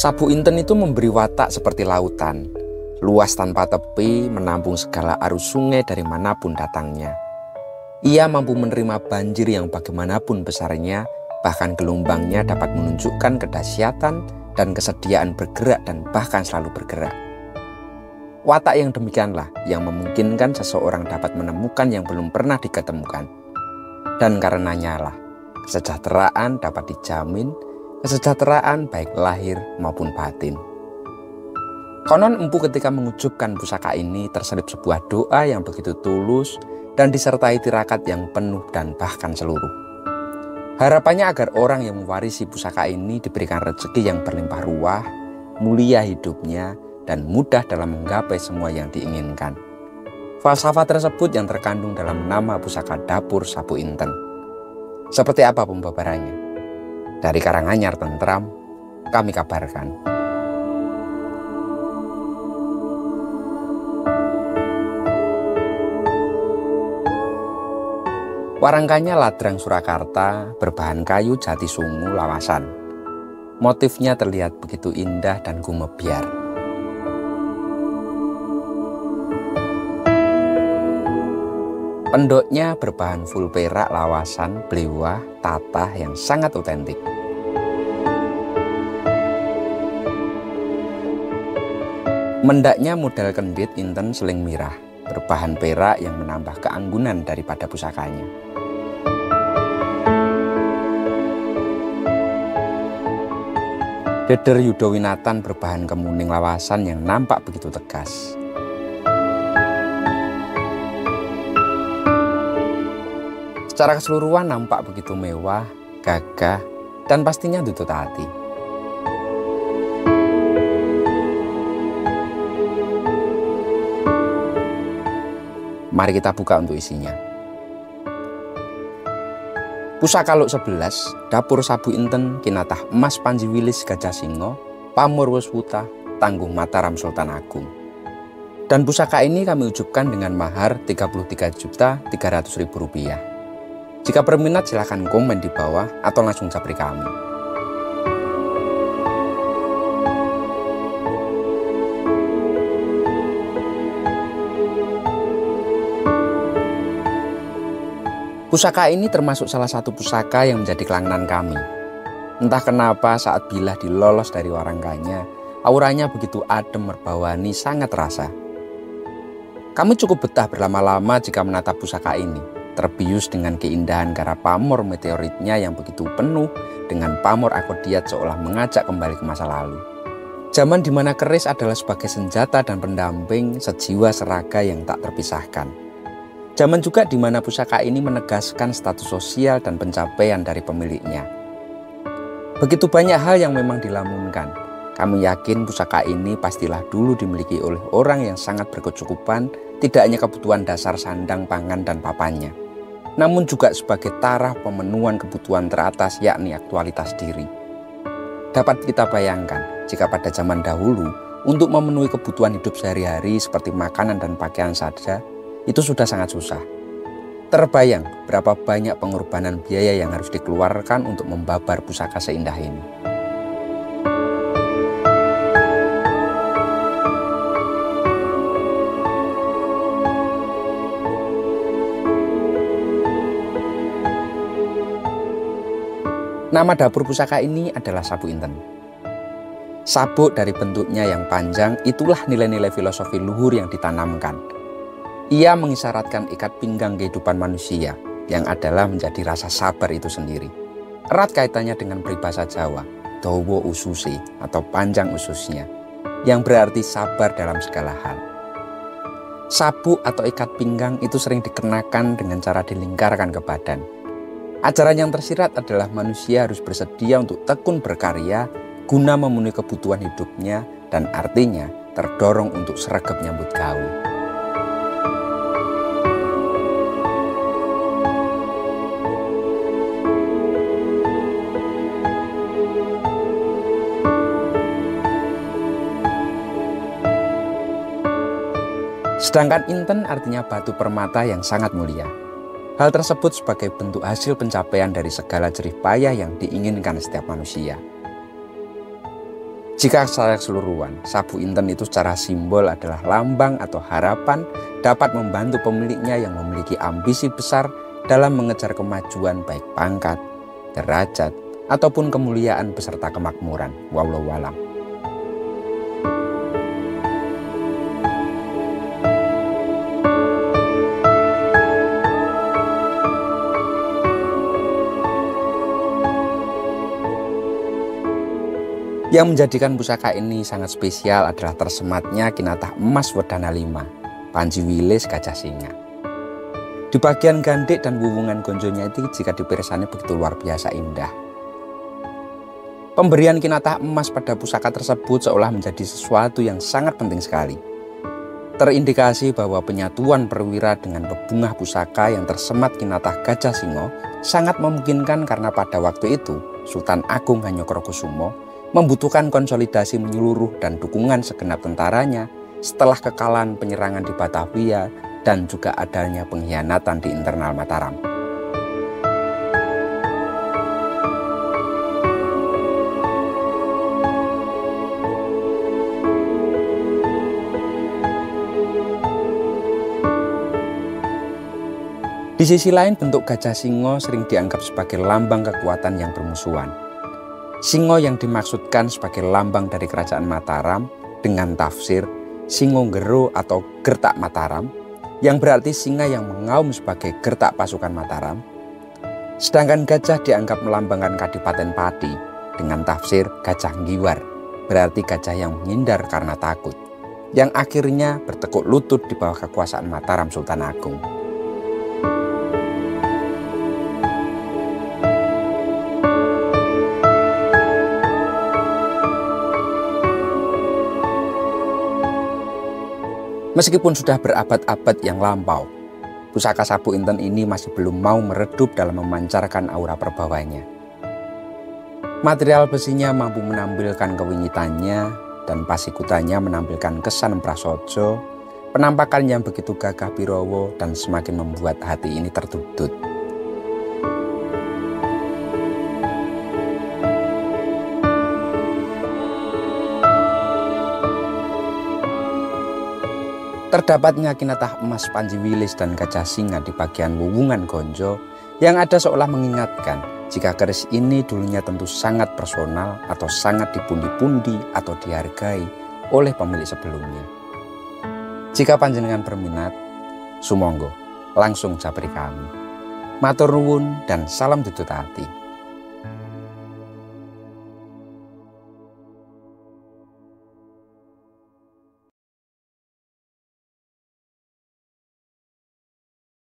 Sabu Inten itu memberi watak seperti lautan, luas tanpa tepi, menampung segala arus sungai dari manapun datangnya. Ia mampu menerima banjir yang bagaimanapun besarnya, bahkan gelombangnya dapat menunjukkan kedahsyatan dan kesediaan bergerak dan bahkan selalu bergerak. Watak yang demikianlah yang memungkinkan seseorang dapat menemukan yang belum pernah diketemukan. Dan karenanya lah, kesejahteraan dapat dijamin, kesejahteraan baik lahir maupun batin. Konon empu ketika mengucapkan pusaka ini terselip sebuah doa yang begitu tulus dan disertai tirakat yang penuh dan bahkan seluruh. Harapannya agar orang yang mewarisi pusaka ini diberikan rezeki yang berlimpah ruah, mulia hidupnya, dan mudah dalam menggapai semua yang diinginkan. Falsafah tersebut yang terkandung dalam nama pusaka dapur Sabu Inten. Seperti apa pembabarannya? Dari Karanganyar Tentram, kami kabarkan. Warangkanya ladrang Surakarta berbahan kayu jati sungu lawasan. Motifnya terlihat begitu indah dan gumebyar. Pendoknya berbahan full perak lawasan blewah tatah yang sangat otentik. Mendaknya model kendit Inten seling mirah, berbahan perak yang menambah keanggunan daripada pusakanya. Deder Yudowinatan berbahan kemuning lawasan yang nampak begitu tegas. Secara keseluruhan nampak begitu mewah, gagah, dan pastinya tutut hati. Mari kita buka untuk isinya. Pusaka Luk 11, Dapur Sabu Inten Kinatah Emas Panji Wilis Gajah Singo, Pamur Wuswuta, Tangguh Mataram Sultan Agung. Dan pusaka ini kami ucapkan dengan mahar Rp33.300.000. Jika berminat silahkan komen di bawah atau langsung japri kami. Pusaka ini termasuk salah satu pusaka yang menjadi kelangnan kami. Entah kenapa saat Bilah dilolos dari warangkanya, auranya begitu adem merbawani sangat terasa. Kami cukup betah berlama-lama jika menatap pusaka ini. Terbius dengan keindahan gara pamor meteoritnya yang begitu penuh dengan pamor akodiat seolah mengajak kembali ke masa lalu. Zaman di mana keris adalah sebagai senjata dan pendamping sejiwa seraga yang tak terpisahkan. Zaman juga di mana pusaka ini menegaskan status sosial dan pencapaian dari pemiliknya. Begitu banyak hal yang memang dilamunkan. Kami yakin pusaka ini pastilah dulu dimiliki oleh orang yang sangat berkecukupan, tidak hanya kebutuhan dasar sandang, pangan, dan papannya, namun juga sebagai taraf pemenuhan kebutuhan teratas yakni aktualitas diri. Dapat kita bayangkan jika pada zaman dahulu untuk memenuhi kebutuhan hidup sehari-hari seperti makanan dan pakaian saja itu sudah sangat susah. Terbayang berapa banyak pengorbanan biaya yang harus dikeluarkan untuk membabar pusaka seindah ini. Nama dapur pusaka ini adalah Sabu Inten. Sabuk dari bentuknya yang panjang itulah nilai-nilai filosofi luhur yang ditanamkan. Ia mengisyaratkan ikat pinggang kehidupan manusia yang adalah menjadi rasa sabar itu sendiri. Erat kaitannya dengan peribahasa Jawa, dawa ususi atau panjang ususnya, yang berarti sabar dalam segala hal. Sabuk atau ikat pinggang itu sering dikenakan dengan cara dilingkarkan ke badan. Ajaran yang tersirat adalah manusia harus bersedia untuk tekun berkarya guna memenuhi kebutuhan hidupnya dan artinya terdorong untuk sregep nyambut gawe. Sedangkan Inten artinya batu permata yang sangat mulia. Hal tersebut sebagai bentuk hasil pencapaian dari segala jerih payah yang diinginkan setiap manusia. Jika secara keseluruhan, Sabu Inten itu secara simbol adalah lambang atau harapan dapat membantu pemiliknya yang memiliki ambisi besar dalam mengejar kemajuan baik pangkat, derajat, ataupun kemuliaan beserta kemakmuran. Wallahu a'lam. Yang menjadikan pusaka ini sangat spesial adalah tersematnya kinatah emas Wedana 5, Panji Wilis Gajah Singa. Di bagian gandek dan wuwungan gonjonya itu jika dipirsani begitu luar biasa indah. Pemberian kinatah emas pada pusaka tersebut seolah menjadi sesuatu yang sangat penting sekali. Terindikasi bahwa penyatuan perwira dengan bebungah pusaka yang tersemat kinatah Gajah Singa sangat memungkinkan karena pada waktu itu Sultan Agung Hanyokrokusumo membutuhkan konsolidasi menyeluruh dan dukungan segenap tentaranya setelah kekalahan penyerangan di Batavia dan juga adanya pengkhianatan di internal Mataram. Di sisi lain, bentuk Gajah Singa sering dianggap sebagai lambang kekuatan yang bermusuhan. Singo yang dimaksudkan sebagai lambang dari kerajaan Mataram dengan tafsir Singonggero atau Gertak Mataram, yang berarti singa yang mengaum sebagai gertak pasukan Mataram. Sedangkan gajah dianggap melambangkan Kadipaten Pati dengan tafsir Gajah Nggiwar, berarti gajah yang menghindar karena takut, yang akhirnya bertekuk lutut di bawah kekuasaan Mataram Sultan Agung. Meskipun sudah berabad-abad yang lampau, pusaka Sabu Inten ini masih belum mau meredup dalam memancarkan aura perbawanya. Material besinya mampu menampilkan kewingitannya dan pasikutannya menampilkan kesan prasaja, penampakan yang begitu gagah birowo dan semakin membuat hati ini tertutut. Terdapatnya kinatah emas Panji Wilis dan Gajah Singa di bagian wuwungan gonjo yang ada seolah mengingatkan jika keris ini dulunya tentu sangat personal atau sangat dipundi-pundi atau dihargai oleh pemilik sebelumnya. Jika panjenengan berminat, sumonggo langsung japri kami. Matur nuwun dan salam tutut hati.